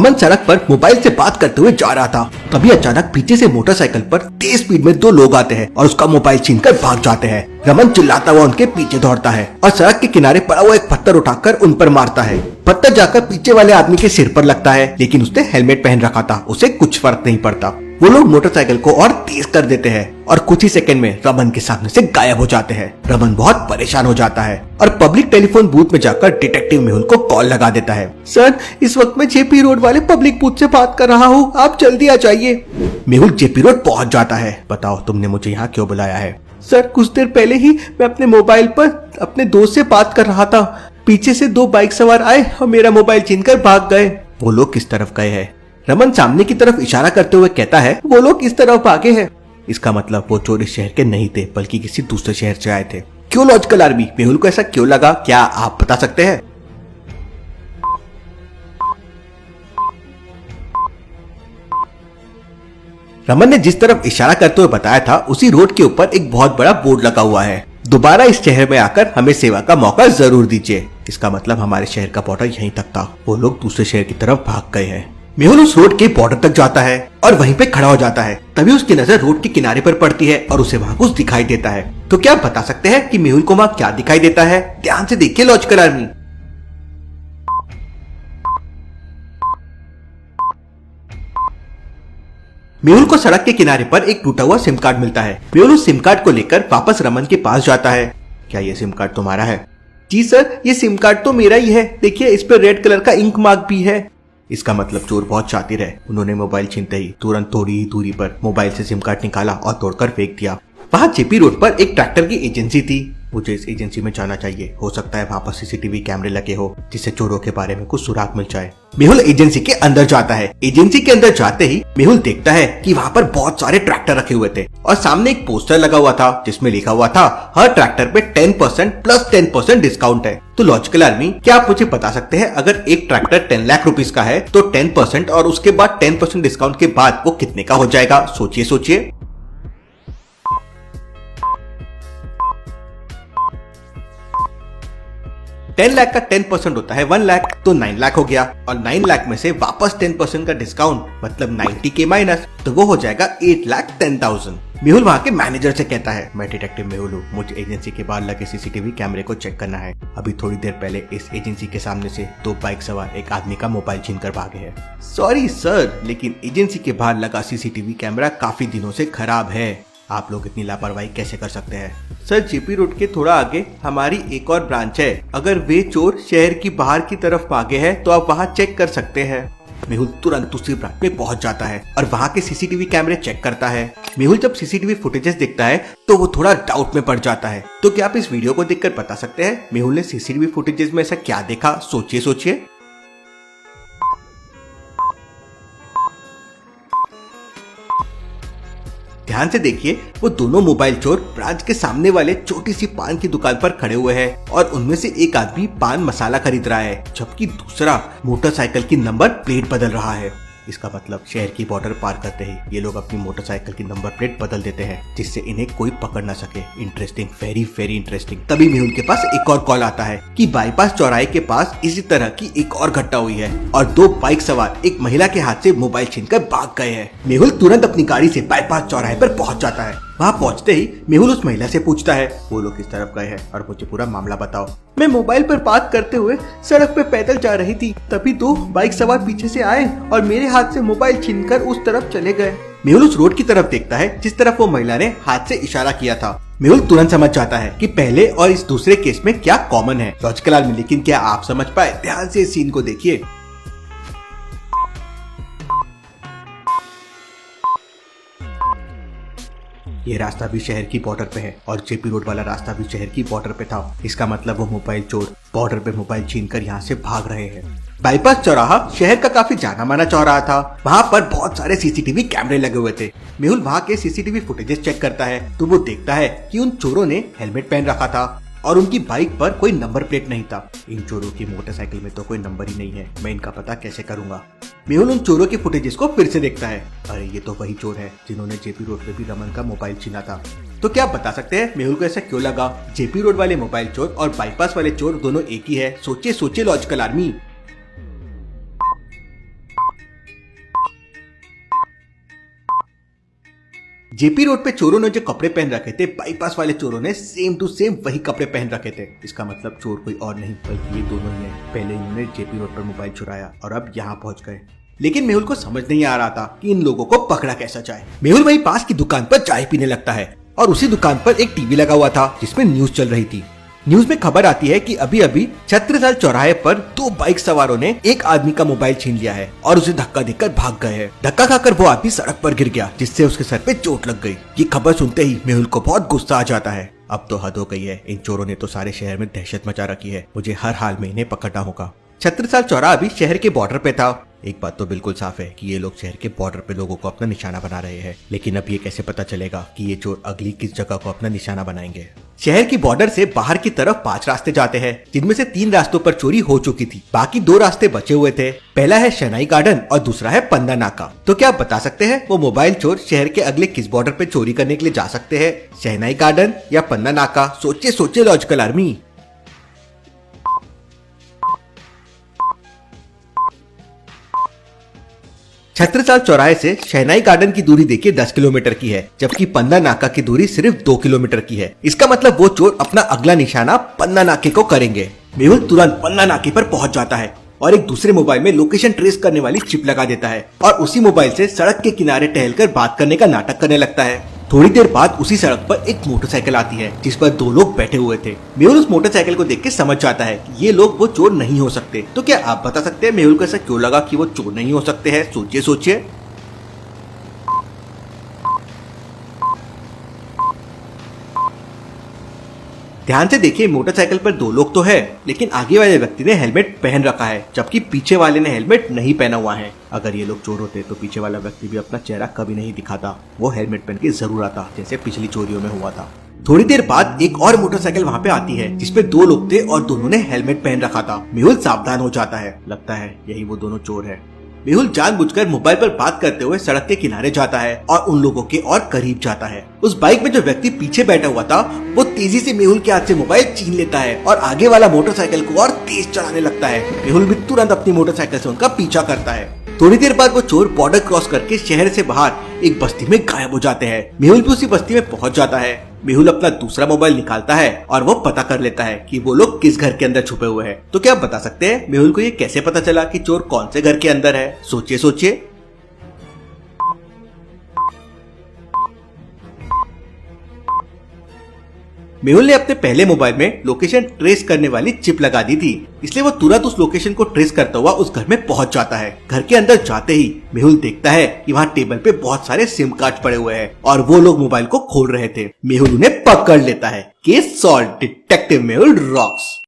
रमन सड़क पर मोबाइल से बात करते हुए जा रहा था। तभी अचानक पीछे से मोटरसाइकिल पर तेज स्पीड में दो लोग आते हैं और उसका मोबाइल छीनकर भाग जाते हैं। रमन चिल्लाता हुआ उनके पीछे दौड़ता है और सड़क के किनारे पड़ा हुआ एक पत्थर उठाकर उन पर मारता है। पत्थर जाकर पीछे वाले आदमी के सिर पर लगता है, लेकिन उसने हेलमेट पहन रखा था, उसे कुछ फर्क नहीं पड़ता। वो लोग मोटरसाइकिल को और तेज कर देते हैं और कुछ ही सेकंड में रमन के सामने से गायब हो जाते हैं। रमन बहुत परेशान हो जाता है और पब्लिक टेलीफोन बूथ में जाकर डिटेक्टिव मेहुल को कॉल लगा देता है। सर, इस वक्त मैं जेपी रोड वाले पब्लिक बूथ से बात कर रहा हूँ, आप जल्दी आ जाइए। मेहुल जेपी रोड पहुँच जाता है। बताओ तुमने मुझे यहाँ क्यों बुलाया है? सर, कुछ देर पहले ही मैं अपने मोबाइल पर अपने दोस्त से बात कर रहा था। पीछे से दो बाइक सवार आए और मेरा मोबाइल छीनकर भाग गए। वो लोग किस तरफ गए हैं? रमन सामने की तरफ इशारा करते हुए कहता है, वो लोग इस तरफ भागे हैं। इसका मतलब वो चोर इस शहर के नहीं थे, बल्कि किसी दूसरे शहर से आए थे। क्यों लॉजिकल आर्मी? मेहुल को ऐसा क्यों लगा, क्या आप बता सकते हैं? रमन ने जिस तरफ इशारा करते हुए बताया था, उसी रोड के ऊपर एक बहुत बड़ा बोर्ड लगा हुआ है, दोबारा इस शहर में आकर हमें सेवा का मौका जरूर दीजिए। इसका मतलब हमारे शहर का बॉर्डर यहीं तक था, वो लोग दूसरे शहर की तरफ भाग गए हैं। मेहुल उस रोड के बॉर्डर तक जाता है और वहीं पे खड़ा हो जाता है। तभी उसकी नजर रोड के किनारे पर पड़ती है और उसे वहाँ कुछ दिखाई देता है। तो क्या आप बता सकते हैं कि मेहुल को वहाँ क्या दिखाई देता है? ध्यान से देखिए लॉजिकल आर्मी। मेहुल को सड़क के किनारे पर एक टूटा हुआ सिम कार्ड मिलता है। मेहुल उस सिम कार्ड को लेकर वापस रमन के पास जाता है। क्या ये सिम कार्ड तुम्हारा है? जी सर, ये सिम कार्ड तो मेरा ही है। देखिए, इस पर रेड कलर का इंक मार्क भी है। इसका मतलब चोर बहुत शातिर है। उन्होंने मोबाइल छीनते ही तुरंत थोड़ी ही दूरी पर मोबाइल से सिम कार्ड निकाला और तोड़कर फेंक दिया। वहाँ जेपी रोड पर एक ट्रैक्टर की एजेंसी थी। मुझे इस एजेंसी में जाना चाहिए। हो सकता है वहाँ पर सीसीटीवी कैमरे लगे हो, जिससे चोरों के बारे में कुछ सुराग मिल जाए। मेहुल एजेंसी के अंदर जाता है। एजेंसी के अंदर जाते ही मेहुल देखता है कि वहाँ पर बहुत सारे ट्रैक्टर रखे हुए थे और सामने एक पोस्टर लगा हुआ था जिसमें लिखा हुआ था, हर ट्रैक्टर पे 10% प्लस 10% डिस्काउंट है। तो लॉजिकल आर्मी, क्या आप मुझे बता सकते हैं, अगर एक ट्रैक्टर 10 लाख रुपीस का है तो 10% और उसके बाद 10% डिस्काउंट के बाद वो कितने का हो जाएगा? सोचिए। 10 लाख का 10% होता है 1 लाख, तो 9 लाख हो गया और 9 लाख में से वापस 10% का डिस्काउंट मतलब 90 के माइनस, तो वो हो जाएगा 8,10,000। मेहुल वहाँ के मैनेजर से कहता है, मैं डिटेक्टिव मेहुल हूँ, मुझे एजेंसी के बाहर लगे सीसीटीवी कैमरे को चेक करना है। अभी थोड़ी देर पहले इस एजेंसी के सामने से दो बाइक सवार एक आदमी का मोबाइल छीनकर भागे हैं। सॉरी सर, लेकिन एजेंसी के बाहर लगा सीसीटीवी कैमरा काफी दिनों से खराब है। आप लोग इतनी लापरवाही कैसे कर सकते हैं? सर, जेपी रोड के थोड़ा आगे हमारी एक और ब्रांच है। अगर वे चोर शहर की बाहर की तरफ भागे हैं तो आप वहाँ चेक कर सकते हैं। मेहुल तुरंत दूसरी ब्रांच में पहुंच जाता है और वहाँ के सीसीटीवी कैमरे चेक करता है। मेहुल जब सीसीटीवी फुटेजेस देखता है तो वो थोड़ा डाउट में पड़ जाता है। तो क्या आप इस वीडियो को देखकर बता सकते हैं मेहुल ने सीसीटीवी फुटेजेस में ऐसा क्या देखा? सोचिए। ध्यान से देखिए, वो दोनों मोबाइल चोर ब्रांच के सामने वाले छोटी सी पान की दुकान पर खड़े हुए हैं और उनमें से एक आदमी पान मसाला खरीद रहा है, जबकि दूसरा मोटरसाइकिल की नंबर प्लेट बदल रहा है। इसका मतलब शहर की बॉर्डर पार करते ही ये लोग अपनी मोटरसाइकिल की नंबर प्लेट बदल देते हैं, जिससे इन्हें कोई पकड़ ना सके। Interesting, very interesting. तभी मेहुल के पास एक और कॉल आता है कि बाईपास चौराहे के पास इसी तरह की एक और घटना हुई है और दो बाइक सवार एक महिला के हाथ से मोबाइल छीनकर भाग गए हैं। मेहुल तुरंत अपनी गाड़ी से बाईपास चौराहे पर पहुंच जाता है। वहाँ पहुँचते ही मेहुल उस महिला से पूछता है, वो लोग किस तरफ गए हैं और मुझे पूरा मामला बताओ। मैं मोबाइल पर बात करते हुए सड़क पे पैदल जा रही थी, तभी दो बाइक सवार पीछे से आए और मेरे हाथ से मोबाइल छीनकर उस तरफ चले गए। मेहुल उस रोड की तरफ देखता है जिस तरफ वो महिला ने हाथ से इशारा किया था। मेहुल तुरंत समझ जाता है कि पहले और इस दूसरे केस में क्या कॉमन है। लॉजिकल आर्मी, लेकिन क्या आप समझ पाए? ध्यान से इस सीन को देखिए। ये रास्ता भी शहर की बॉर्डर पे है और जेपी रोड वाला रास्ता भी शहर की बॉर्डर पे था। इसका मतलब वो मोबाइल चोर बॉर्डर पे मोबाइल छीनकर यहाँ से भाग रहे हैं। बाईपास चौराहा शहर का काफी जाना माना चौराहा था। वहाँ पर बहुत सारे सीसीटीवी कैमरे लगे हुए थे। मेहुल वहाँ के सीसीटीवी फुटेजेस चेक करता है तो वो देखता है कि उन चोरों ने हेलमेट पहन रखा था और उनकी बाइक पर कोई नंबर प्लेट नहीं था। इन चोरों की मोटरसाइकिल में तो कोई नंबर ही नहीं है, मैं इनका पता कैसे करूंगा? मेहुल उन चोरों के फुटेजेस को फिर से देखता है। अरे ये तो वही चोर है जिन्होंने जेपी रोड पे भी रमन का मोबाइल छीना था। तो क्या आप बता सकते हैं मेहुल को ऐसा क्यों लगा? जेपी रोड वाले मोबाइल चोर और बाईपास वाले चोर दोनों एक ही है। सोचिए लॉजिकल आर्मी। जेपी रोड पे चोरों ने जो कपड़े पहन रखे थे, बाईपास वाले चोरों ने सेम टू सेम वही कपड़े पहन रखे थे। इसका मतलब चोर कोई और नहीं बल्कि ये दोनों ही हैं। पहले इन्होंने जेपी रोड पर मोबाइल चुराया और अब यहाँ पहुंच गए। लेकिन मेहुल को समझ नहीं आ रहा था कि इन लोगों को पकड़ा कैसा जाए। मेहुल वही पास की दुकान पर चाय पीने लगता है और उसी दुकान पर एक टीवी लगा हुआ था जिसमें न्यूज चल रही थी। न्यूज में खबर आती है कि अभी अभी छत्रसाल चौराहे पर 2 बाइक सवारों ने एक आदमी का मोबाइल छीन लिया है और उसे धक्का देकर भाग गए हैं। धक्का खाकर वो आदमी सड़क पर गिर गया जिससे उसके सर पे चोट लग गई। ये खबर सुनते ही मेहुल को बहुत गुस्सा आ जाता है। अब तो हद हो गई है, इन चोरों ने तो सारे शहर में दहशत मचा रखी है। मुझे हर हाल में इन्हें पकड़ना होगा। छत्रसाल चौराहा अभी शहर के बॉर्डर पे था। एक बात तो बिल्कुल साफ है कि ये लोग शहर के बॉर्डर पे लोगों को अपना निशाना बना रहे हैं। लेकिन अब ये कैसे पता चलेगा कि ये चोर अगली किस जगह को अपना निशाना बनाएंगे। शहर की बॉर्डर से बाहर की तरफ 5 रास्ते जाते हैं, जिनमें से 3 रास्तों पर चोरी हो चुकी थी। बाकी 2 रास्ते बचे हुए थे। पहला है शहनाई गार्डन और दूसरा है पन्ना नाका। तो क्या आप बता सकते हैं वो मोबाइल चोर शहर के अगले किस बॉर्डर पे चोरी करने के लिए जा सकते हैं? शहनाई गार्डन या पन्ना नाका? सोचिए सोचिए लॉजिकल आर्मी। छत्रसाल चौराहे से शहनाई गार्डन की दूरी देखिए 10 किलोमीटर की है, जबकि पन्ना नाका की दूरी सिर्फ 2 किलोमीटर की है। इसका मतलब वो चोर अपना अगला निशाना पन्ना नाके को करेंगे। मेहुल तुरंत पन्ना नाके पर पहुंच जाता है और एक दूसरे मोबाइल में लोकेशन ट्रेस करने वाली चिप लगा देता है और उसी मोबाइल से सड़क के किनारे टहलकर बात करने का नाटक करने लगता है। थोड़ी देर बाद उसी सड़क पर एक मोटरसाइकिल आती है जिस पर 2 लोग बैठे हुए थे। मेहुल उस मोटरसाइकिल को देख के समझ जाता है कि ये लोग वो चोर नहीं हो सकते। तो क्या आप बता सकते हैं मेहुल को ऐसा क्यों लगा कि वो चोर नहीं हो सकते हैं? सोचिए सोचिए। ध्यान से देखिए, मोटरसाइकिल पर 2 लोग तो है, लेकिन आगे वाले व्यक्ति ने हेलमेट पहन रखा है जबकि पीछे वाले ने हेलमेट नहीं पहना हुआ है। अगर ये लोग चोर होते तो पीछे वाला व्यक्ति भी अपना चेहरा कभी नहीं दिखाता, वो हेलमेट पहन के जरूर आता जैसे पिछली चोरियों में हुआ था। थोड़ी देर बाद एक और मोटरसाइकिल वहाँ पे आती है जिसपे 2 लोग थे और दोनों ने हेलमेट पहन रखा था। मेहुल सावधान हो जाता है, लगता है यही वो दोनों चोर है। मेहुल जानबूझकर मोबाइल पर बात करते हुए सड़क के किनारे जाता है और उन लोगों के और करीब जाता है। उस बाइक में जो व्यक्ति पीछे बैठा हुआ था वो तेजी से मेहुल के हाथ से मोबाइल छीन लेता है और आगे वाला मोटरसाइकिल को और तेज चलाने लगता है। मेहुल भी तुरंत अपनी मोटरसाइकिल से उनका पीछा करता है। थोड़ी देर बाद वो चोर बॉर्डर क्रॉस करके शहर से बाहर एक बस्ती में गायब हो जाते हैं। मेहुल भी उसी बस्ती में पहुंच जाता है। मेहुल अपना दूसरा मोबाइल निकालता है और वो पता कर लेता है कि वो लोग किस घर के अंदर छुपे हुए हैं। तो क्या आप बता सकते हैं मेहुल को ये कैसे पता चला कि चोर कौन से घर के अंदर है? सोचिए सोचिए। मेहुल ने अपने पहले मोबाइल में लोकेशन ट्रेस करने वाली चिप लगा दी थी, इसलिए वो तुरंत उस लोकेशन को ट्रेस करता हुआ उस घर में पहुंच जाता है। घर के अंदर जाते ही मेहुल देखता है कि वहाँ टेबल पे बहुत सारे सिम कार्ड पड़े हुए हैं और वो लोग मोबाइल को खोल रहे थे। मेहुल उन्हें पकड़ लेता है। Case solve, detective Mehul rocks.